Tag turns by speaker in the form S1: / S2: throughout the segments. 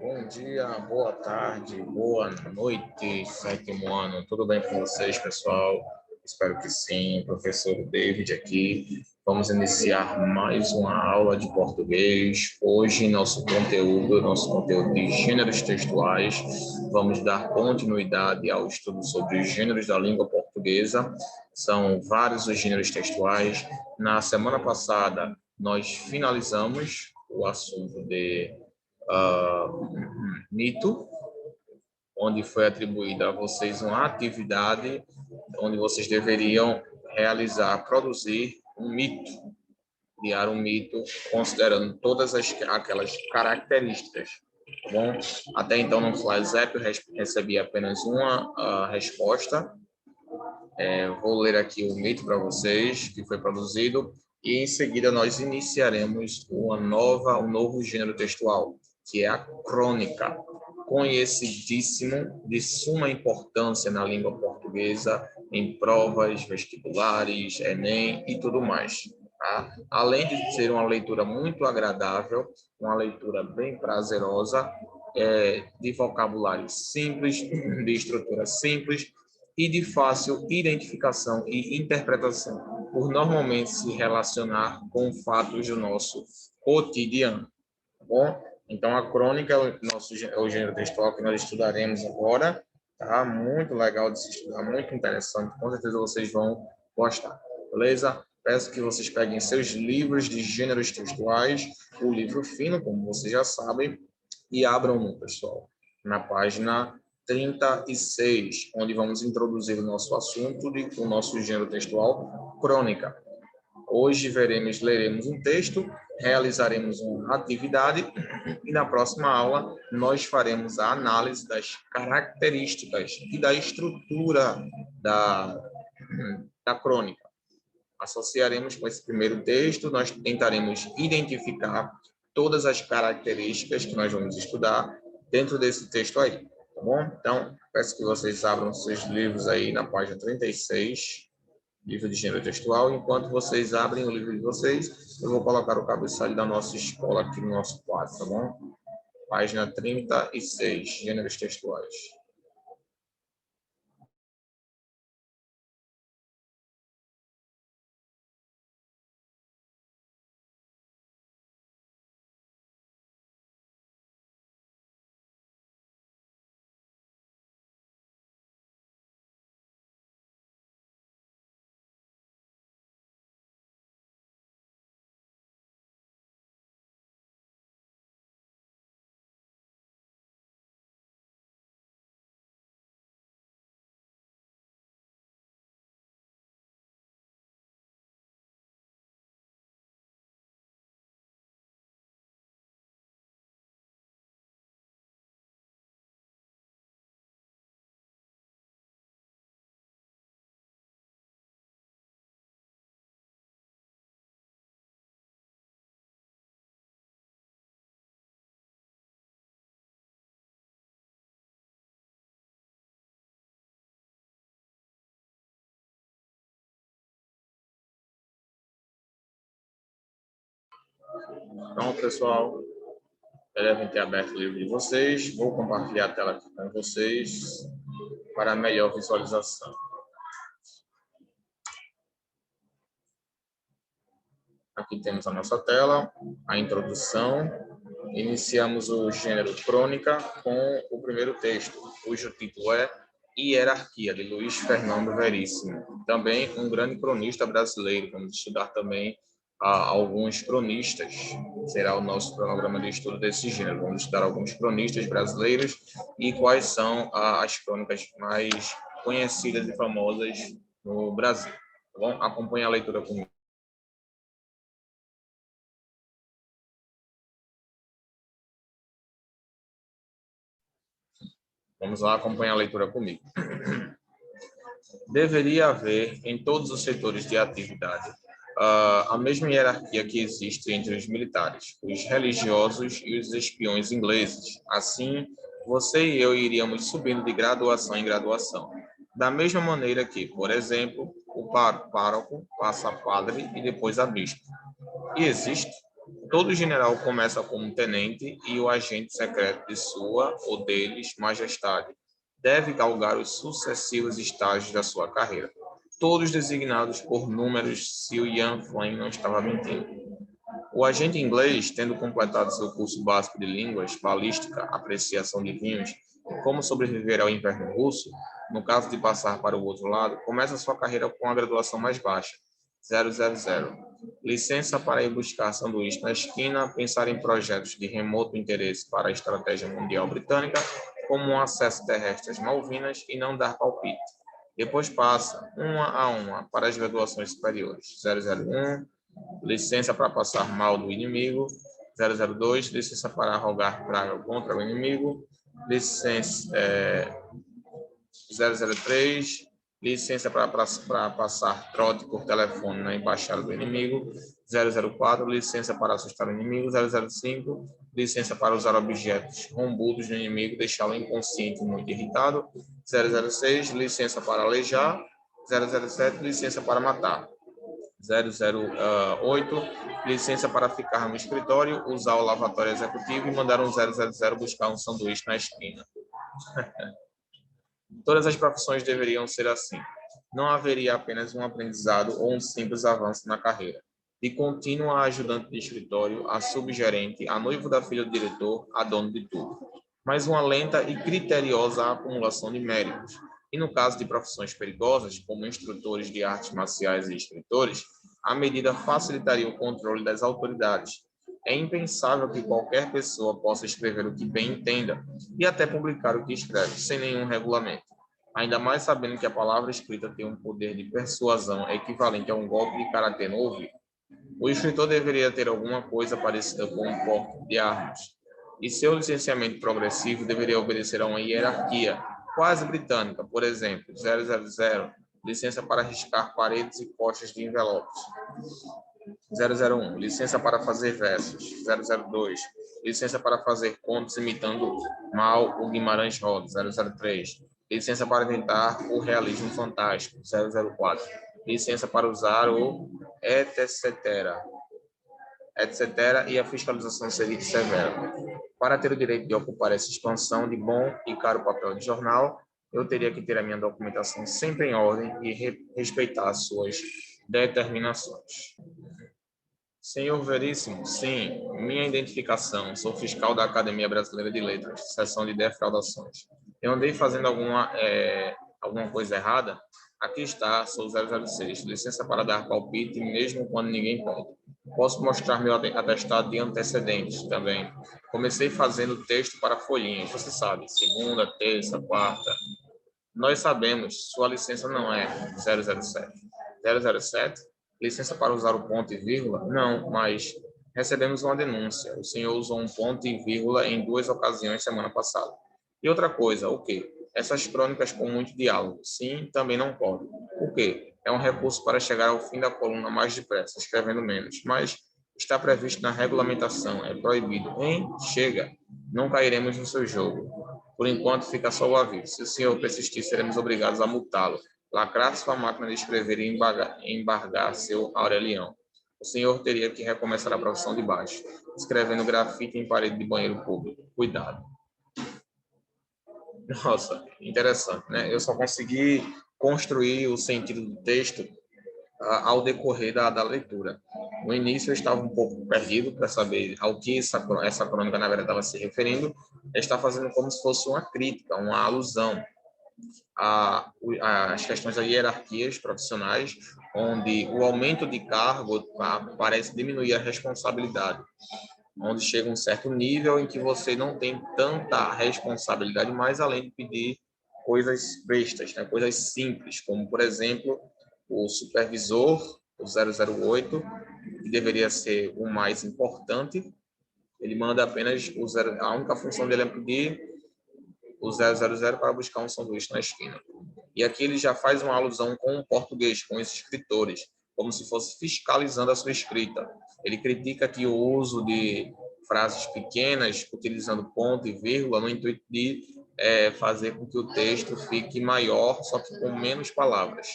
S1: Bom dia, boa tarde, boa noite, sétimo ano. Tudo bem com vocês, pessoal? Espero que sim. Professor David aqui. Vamos iniciar mais uma aula de português. Hoje, nosso conteúdo de gêneros textuais. Vamos dar continuidade ao estudo sobre os gêneros da língua portuguesa. São vários os gêneros textuais. Na semana passada, nós finalizamos o assunto de mito, onde foi atribuída a vocês uma atividade onde vocês deveriam realizar, produzir um mito, criar um mito, considerando todas aquelas características. Tá bom? Até então, no Flashzap, eu recebi apenas uma resposta. Vou ler aqui o mito para vocês, que foi produzido, e em seguida nós iniciaremos um novo gênero textual, que é a crônica, conhecidíssimo, de suma importância na língua portuguesa, em provas, vestibulares, Enem e tudo mais. Tá? Além de ser uma leitura muito agradável, uma leitura bem prazerosa, de vocabulário simples, de estrutura simples, e de fácil identificação e interpretação, por normalmente se relacionar com fatos do nosso cotidiano. Tá bom? Então, a crônica é o gênero textual que nós estudaremos agora. Tá? Muito legal de se estudar, muito interessante. Com certeza vocês vão gostar. Beleza? Peço que vocês peguem seus livros de gêneros textuais, o livro fino, como vocês já sabem, e abram no, pessoal, na página 36, onde vamos introduzir o nosso assunto, o nosso gênero textual, crônica. Hoje leremos um texto, realizaremos uma atividade e na próxima aula nós faremos a análise das características e da estrutura da crônica. Associaremos com esse primeiro texto, nós tentaremos identificar todas as características que nós vamos estudar dentro desse texto aí, tá bom? Então, peço que vocês abram seus livros aí na página 36, livro de gênero textual. Enquanto vocês abrem o livro de vocês, eu vou colocar o cabeçalho da nossa escola aqui no nosso quadro, tá bom? Página 36, gêneros textuais. Então, pessoal, devem ter aberto o livro de vocês. Vou compartilhar a tela aqui com vocês para melhor visualização. Aqui temos a nossa tela, a introdução. Iniciamos o gênero crônica com o primeiro texto, cujo título é Hierarquia, de Luiz Fernando Veríssimo. Também um grande cronista brasileiro. Vamos estudar também alguns cronistas. Será o nosso programa de estudo desse gênero. Vamos estudar alguns cronistas brasileiros e quais são as crônicas mais conhecidas e famosas no Brasil. Tá bom? Acompanhe a leitura comigo. Vamos lá acompanhar a leitura comigo. Deveria haver, em todos os setores de atividade, a mesma hierarquia que existe entre os militares, os religiosos e os espiões ingleses. Assim, você e eu iríamos subindo de graduação em graduação. Da mesma maneira que, por exemplo, o pároco passa a padre e depois a bispo. E existe? Todo general começa como tenente e o agente secreto de sua ou deles, majestade, deve galgar os sucessivos estágios da sua carreira, todos designados por números se o Ian Flynn não estava mentindo. O agente inglês, tendo completado seu curso básico de línguas, balística, apreciação de vinhos e como sobreviver ao inverno russo, no caso de passar para o outro lado, começa sua carreira com a graduação mais baixa, 000. Licença para ir buscar sanduíche na esquina, pensar em projetos de remoto interesse para a estratégia mundial britânica, como um acesso terrestre às Malvinas e não dar palpite. Depois passa, uma a uma, para as graduações superiores, 001, licença para passar mal do inimigo, 002, licença para rogar praga contra o inimigo, licença 003, licença para passar trote por telefone na embaixada do inimigo, 004, licença para assustar o inimigo, 005, licença para usar objetos rombudos do inimigo, deixá-lo inconsciente e muito irritado, 006, licença para aleijar, 007, licença para matar, 008, licença para ficar no escritório, usar o lavatório executivo e mandar um 000 buscar um sanduíche na esquina. Todas as profissões deveriam ser assim. Não haveria apenas um aprendizado ou um simples avanço na carreira. De contínuo a ajudante de escritório, a subgerente, a noivo da filha do diretor, a dono de tudo. Mas uma lenta e criteriosa acumulação de méritos. E no caso de profissões perigosas, como instrutores de artes marciais e escritores, a medida facilitaria o controle das autoridades. É impensável que qualquer pessoa possa escrever o que bem entenda e até publicar o que escreve, sem nenhum regulamento. Ainda mais sabendo que a palavra escrita tem um poder de persuasão equivalente a um golpe de karatê no ouvido. O escritor deveria ter alguma coisa parecida com um porte de armas, e seu licenciamento progressivo deveria obedecer a uma hierarquia, quase britânica, por exemplo, 000, licença para riscar paredes e costas de envelopes. 001, licença para fazer versos. 002, licença para fazer contos imitando mal o Guimarães Rosa. 003, licença para inventar o realismo fantástico. 004, licença para usar o etc. E a fiscalização seria severa. Para ter o direito de ocupar essa expansão de bom e caro papel de jornal, eu teria que ter a minha documentação sempre em ordem e respeitar as suas determinações. Senhor Veríssimo, sim, minha identificação. Sou fiscal da Academia Brasileira de Letras, seção de defraudações. Eu andei fazendo alguma coisa errada? Aqui está, sou 006, licença para dar palpite, mesmo quando ninguém pode. Posso mostrar meu atestado de antecedentes também. Comecei fazendo texto para folhinhas, você sabe, segunda, terça, quarta. Nós sabemos, sua licença não é 007. 007? Licença para usar o ponto e vírgula? Não, mas recebemos uma denúncia. O senhor usou um ponto e vírgula em 2 ocasiões semana passada. E outra coisa, o quê? Essas crônicas com muito diálogo. Sim, também não pode. O quê? É um recurso para chegar ao fim da coluna mais depressa, escrevendo menos. Mas está previsto na regulamentação. É proibido. Hein? Chega. Não cairemos no seu jogo. Por enquanto, fica só o aviso. Se o senhor persistir, seremos obrigados a multá-lo, lacrar sua máquina de escrever e embargar seu Aurelião. O senhor teria que recomeçar a profissão de baixo, escrevendo grafite em parede de banheiro público. Cuidado. Nossa, interessante, né? Eu só consegui construir o sentido do texto ao decorrer da leitura. No início eu estava um pouco perdido para saber ao que essa crônica, na verdade, estava se referindo. Está fazendo como se fosse uma crítica, uma alusão às questões das hierarquias profissionais, onde o aumento de cargo parece diminuir a responsabilidade, onde chega um certo nível em que você não tem tanta responsabilidade mais, além de pedir coisas bestas, né? Coisas simples, como, por exemplo, o supervisor, o 008, que deveria ser o mais importante, ele manda apenas a única função dele é pedir o 000 para buscar um sanduíche na esquina. E aqui ele já faz uma alusão com o português, com os escritores, como se fosse fiscalizando a sua escrita. Ele critica aqui o uso de frases pequenas, utilizando ponto e vírgula, no intuito de fazer com que o texto fique maior, só que com menos palavras.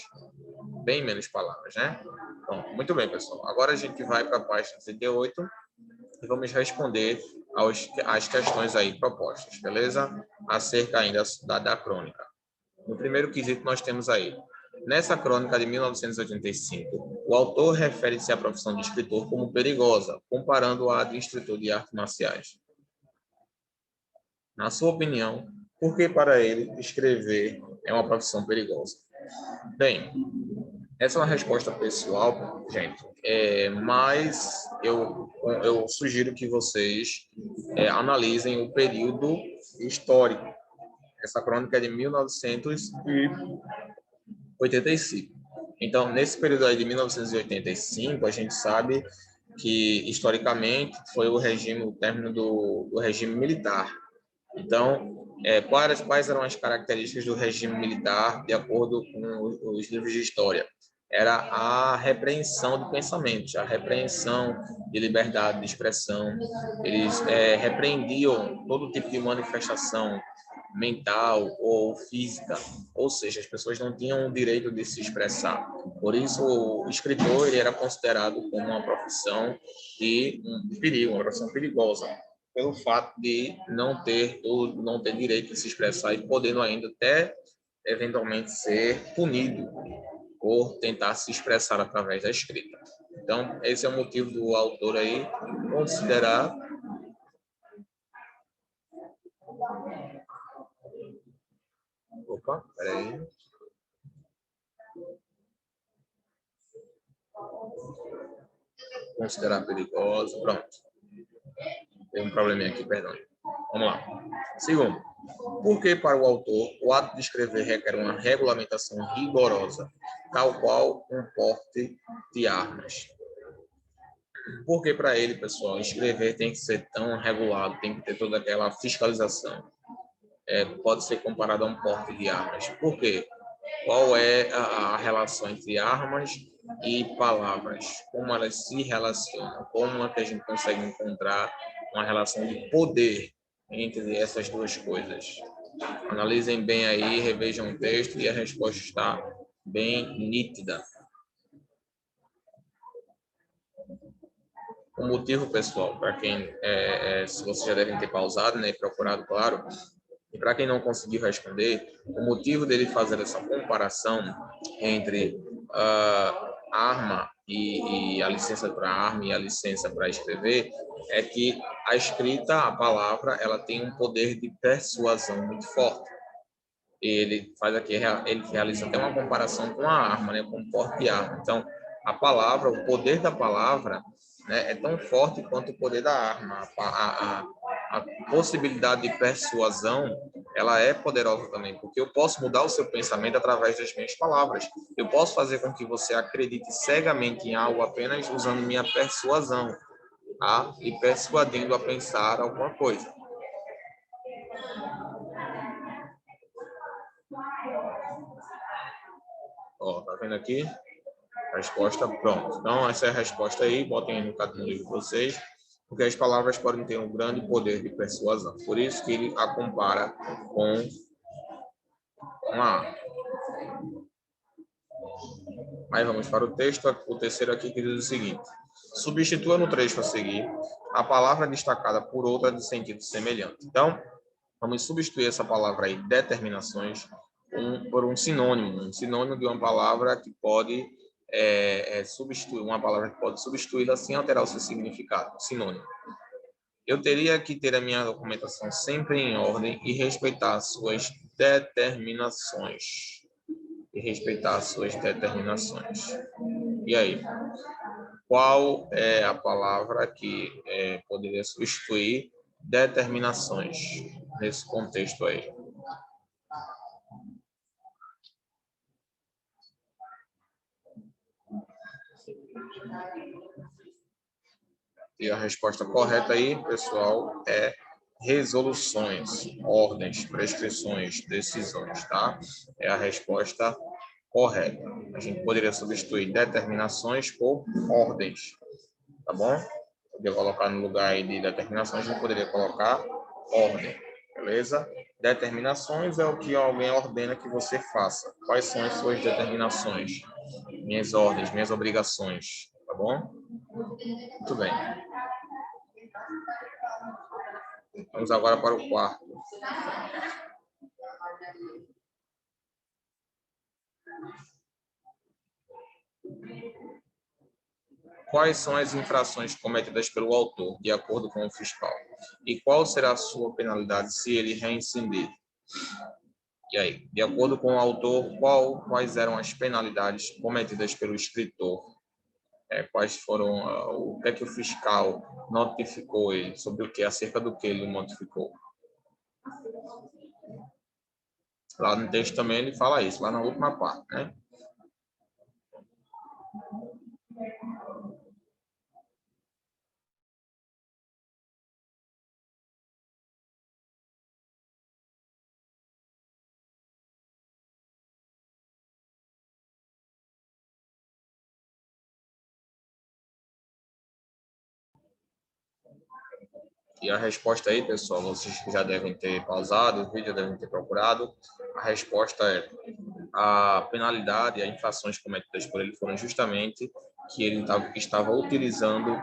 S1: Bem menos palavras, né? Bom, muito bem, pessoal. Agora a gente vai para a página 38, e vamos responder às questões aí propostas, beleza? Acerca ainda da crônica. No primeiro quesito, nós temos aí: nessa crônica de 1985, o autor refere-se à profissão de escritor como perigosa, comparando-a de instrutor de artes marciais. Na sua opinião, por que para ele escrever é uma profissão perigosa? Bem, essa é uma resposta pessoal, gente, mas eu sugiro que vocês analisem o período histórico. Essa crônica é de 1985. Então, nesse período aí de 1985, a gente sabe que, historicamente, foi o término do regime militar. Então, quais eram as características do regime militar, de acordo com os livros de história? Era a repreensão de pensamentos, a repreensão de liberdade de expressão. Eles repreendiam todo tipo de manifestação mental ou física, ou seja, as pessoas não tinham o direito de se expressar. Por isso, o escritor ele era considerado como uma profissão de perigo, uma profissão perigosa, pelo fato de não ter direito de se expressar e podendo ainda até eventualmente ser punido por tentar se expressar através da escrita. Então, esse é o motivo do autor aí considerar peraí. Considerar perigosa, pronto. Tem um probleminha aqui, perdão. Vamos lá. Segundo, por que para o autor o ato de escrever requer uma regulamentação rigorosa, tal qual um porte de armas? Porque para ele, pessoal, escrever tem que ser tão regulado, tem que ter toda aquela fiscalização. Pode ser comparado a um porte de armas. Por quê? Qual é a relação entre armas e palavras? Como elas se relacionam? Como é que a gente consegue encontrar uma relação de poder entre essas duas coisas? Analisem bem aí, revejam o texto e a resposta está bem nítida. O motivo, pessoal, para quem, se vocês já devem ter pausado, né, e procurado, claro, e para quem não conseguiu responder, o motivo dele fazer essa comparação entre arma e a licença para arma e a licença para escrever é que a escrita, a palavra, ela tem um poder de persuasão muito forte. Ele faz aqui, ele realiza até uma comparação com a arma, né, com o porte de arma. Então, a palavra, o poder da palavra, né, é tão forte quanto o poder da arma. A possibilidade de persuasão, ela é poderosa também, porque eu posso mudar o seu pensamento através das minhas palavras. Eu posso fazer com que você acredite cegamente em algo apenas usando minha persuasão, tá? E persuadindo a pensar alguma coisa. Ó, tá vendo aqui? Resposta, pronto. Então, essa é a resposta aí, botem aí no livro de vocês, porque as palavras podem ter um grande poder de persuasão. Por isso que ele a compara com a arma. Aí vamos para o texto, o terceiro aqui que diz o seguinte: substitua no trecho a seguir a palavra destacada por outra de sentido semelhante. Então, vamos substituir essa palavra aí, determinações, por um sinônimo de uma palavra que pode substituir, uma palavra que pode substituí-la sem alterar o seu significado, sinônimo. Eu teria que ter a minha documentação sempre em ordem e respeitar as suas determinações. E aí? Qual é a palavra que poderia substituir determinações nesse contexto aí? E a resposta correta aí, pessoal, é resoluções, ordens, prescrições, decisões, tá? É a resposta correta. A gente poderia substituir determinações por ordens, tá bom? Poderia colocar no lugar aí de determinações, a gente poderia colocar ordem, beleza? Determinações é o que alguém ordena que você faça. Quais são as suas determinações? Minhas ordens, minhas obrigações, tá bom? Muito bem. Vamos agora para o quarto. Quais são as infrações cometidas pelo autor, de acordo com o fiscal? E qual será a sua penalidade se ele reincidir? E aí, de acordo com o autor, quais eram as penalidades cometidas pelo escritor? Quais foram, o que é que o fiscal notificou ele, sobre o que, acerca do que ele notificou? Lá no texto também ele fala isso, lá na última parte, né? E a resposta aí, pessoal, vocês que já devem ter pausado o vídeo, devem ter procurado, a resposta é: a penalidade e as infrações cometidas por ele foram justamente que ele estava utilizando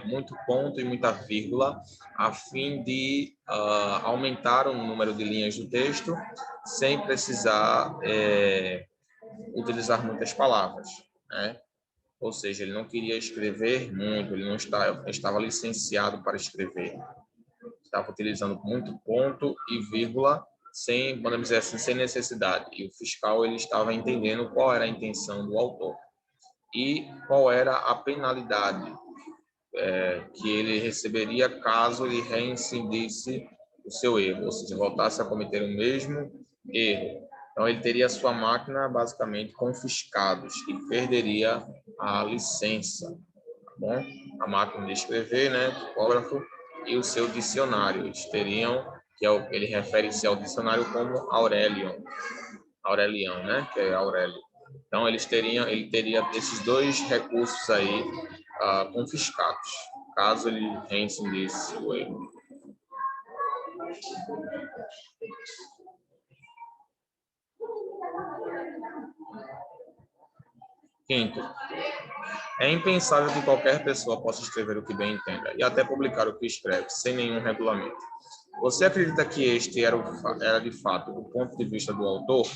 S1: muito ponto e muita vírgula a fim de aumentar o número de linhas do texto sem precisar utilizar muitas palavras, né? Ou seja, ele não queria escrever muito, ele não estava licenciado para escrever. Estava utilizando muito ponto e vírgula sem, podemos dizer assim, sem necessidade. E o fiscal ele estava entendendo qual era a intenção do autor e qual era a penalidade que ele receberia caso ele reincidisse o seu erro, ou seja, voltasse a cometer o mesmo erro. Então, ele teria a sua máquina basicamente confiscados e perderia a licença, tá bom? A máquina de escrever, né, tipógrafo, e o seu dicionário. Eles teriam, ele refere-se ao dicionário como Aurelião, né, que é Aurélio. Então, ele teria esses dois recursos aí confiscados, caso ele reincidisse o erro. Quinto, é impensável que qualquer pessoa possa escrever o que bem entenda e até publicar o que escreve, sem nenhum regulamento. Você acredita que este era de fato o ponto de vista do autor?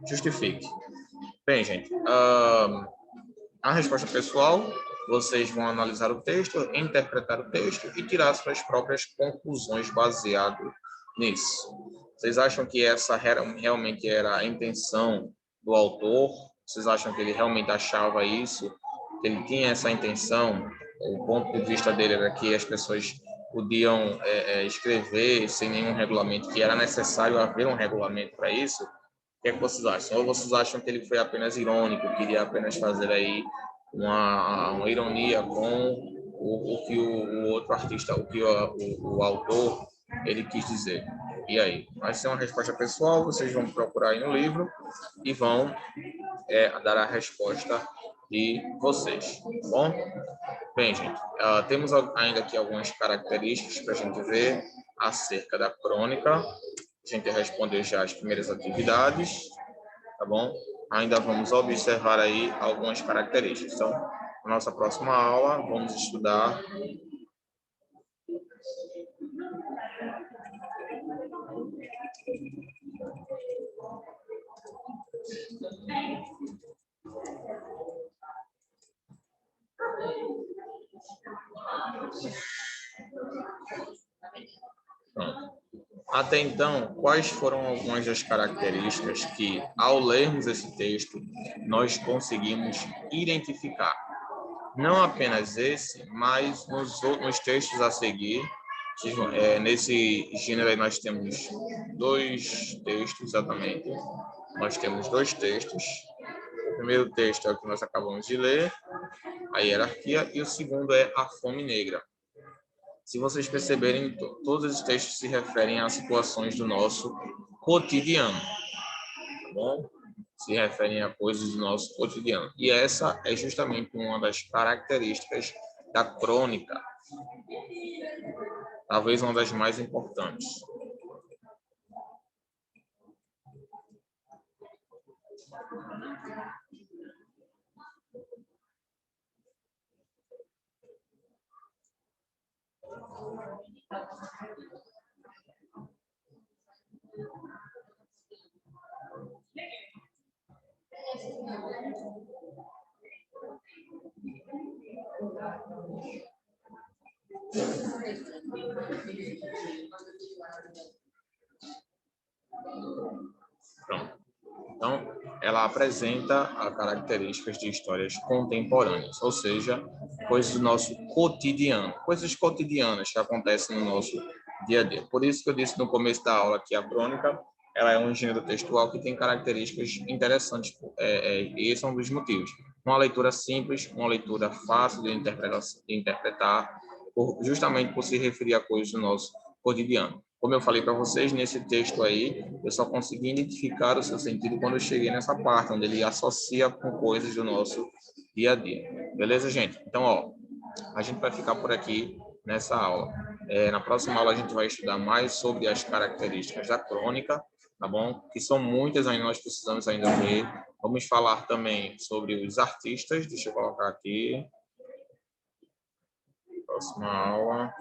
S1: Justifique. Bem, gente, a resposta pessoal, vocês vão analisar o texto, interpretar o texto e tirar suas próprias conclusões baseado nisso. Vocês acham que essa realmente era a intenção do autor? Vocês acham que ele realmente achava isso? Que ele tinha essa intenção? O ponto de vista dele era que as pessoas podiam escrever sem nenhum regulamento, que era necessário haver um regulamento para isso? O que é que vocês acham? Ou vocês acham que ele foi apenas irônico, queria apenas fazer aí uma ironia com o que o outro artista, o que o autor, ele quis dizer? E aí? Vai ser uma resposta pessoal, vocês vão procurar aí no livro e vão dar a resposta de vocês, tá bom? Bem, gente, temos ainda aqui algumas características para a gente ver acerca da crônica. A gente respondeu já as primeiras atividades, tá bom? Ainda vamos observar aí algumas características. Então, na nossa próxima aula, vamos estudar até então, quais foram algumas das características que, ao lermos esse texto, nós conseguimos identificar? Não apenas esse, mas nos textos a seguir. Nesse gênero aí nós temos dois textos, exatamente. Nós temos dois textos. O primeiro texto é o que nós acabamos de ler, a hierarquia, e o segundo é a fome negra. Se vocês perceberem, todos os textos se referem a situações do nosso cotidiano, tá bom? Se referem a coisas do nosso cotidiano. E essa é justamente uma das características da crônica, talvez uma das mais importantes. ela apresenta as características de histórias contemporâneas, ou seja, coisas do nosso cotidiano, coisas cotidianas que acontecem no nosso dia a dia. Por isso que eu disse no começo da aula que a crônica ela é um gênero textual que tem características interessantes, e esse é um dos motivos. Uma leitura simples, uma leitura fácil de interpretar justamente por se referir a coisas do nosso cotidiano. Como eu falei para vocês, nesse texto aí, eu só consegui identificar o seu sentido quando eu cheguei nessa parte, onde ele associa com coisas do nosso dia a dia. Beleza, gente? Então, ó, a gente vai ficar por aqui nessa aula. Na próxima aula, a gente vai estudar mais sobre as características da crônica, tá bom? Que são muitas, ainda nós precisamos ainda ver. Vamos falar também sobre os artistas. Deixa eu colocar aqui. Próxima aula.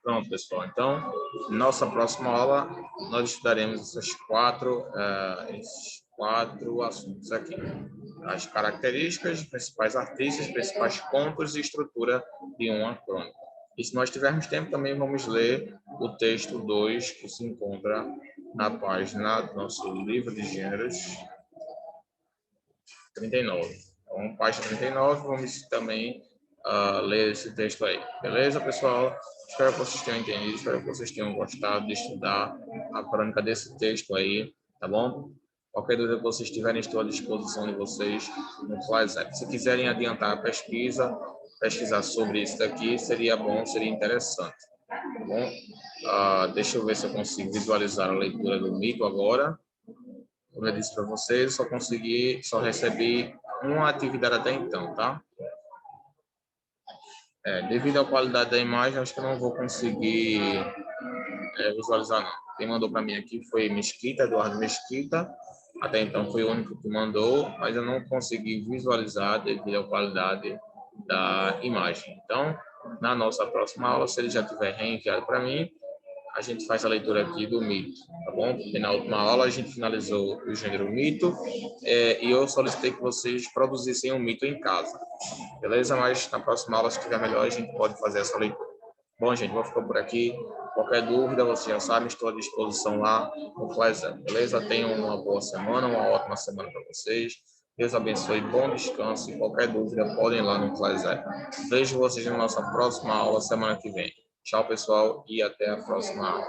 S1: Pronto, pessoal. Então, nossa próxima aula, nós estudaremos esses quatro assuntos aqui. As características, os principais artistas, os principais pontos e estrutura de uma crônica. E se nós tivermos tempo, também vamos ler o texto 2, que se encontra na página do nosso livro de gêneros 39. Então, página 39, vamos também ler esse texto aí. Beleza, pessoal? Espero que vocês tenham entendido, espero que vocês tenham gostado de estudar a crônica desse texto aí, tá bom? Qualquer dúvida que vocês tiverem, estou à disposição de vocês no WhatsApp. Se quiserem adiantar a pesquisa, pesquisar sobre isso daqui, seria bom, seria interessante, tá bom? Deixa eu ver se eu consigo visualizar a leitura do mito agora. Como eu disse para vocês, só recebi uma atividade até então, tá? Devido à qualidade da imagem, acho que eu não vou conseguir visualizar, não. Quem mandou para mim aqui foi Mesquita, Eduardo Mesquita. Até então foi o único que mandou, mas eu não consegui visualizar devido à qualidade da imagem. Então, na nossa próxima aula, se ele já tiver reenviado para mim, a gente faz a leitura aqui do mito, tá bom? Porque na última aula a gente finalizou o gênero mito e eu solicitei que vocês produzissem um mito em casa, beleza? Mas na próxima aula, se estiver melhor, a gente pode fazer essa leitura. Bom, gente, vou ficar por aqui. Qualquer dúvida, vocês já sabem, estou à disposição lá no Flashzap, beleza? Tenham uma boa semana, uma ótima semana para vocês. Deus abençoe, bom descanso e qualquer dúvida podem ir lá no Flashzap. Vejo vocês na nossa próxima aula semana que vem. Tchau, pessoal, e até a próxima aula.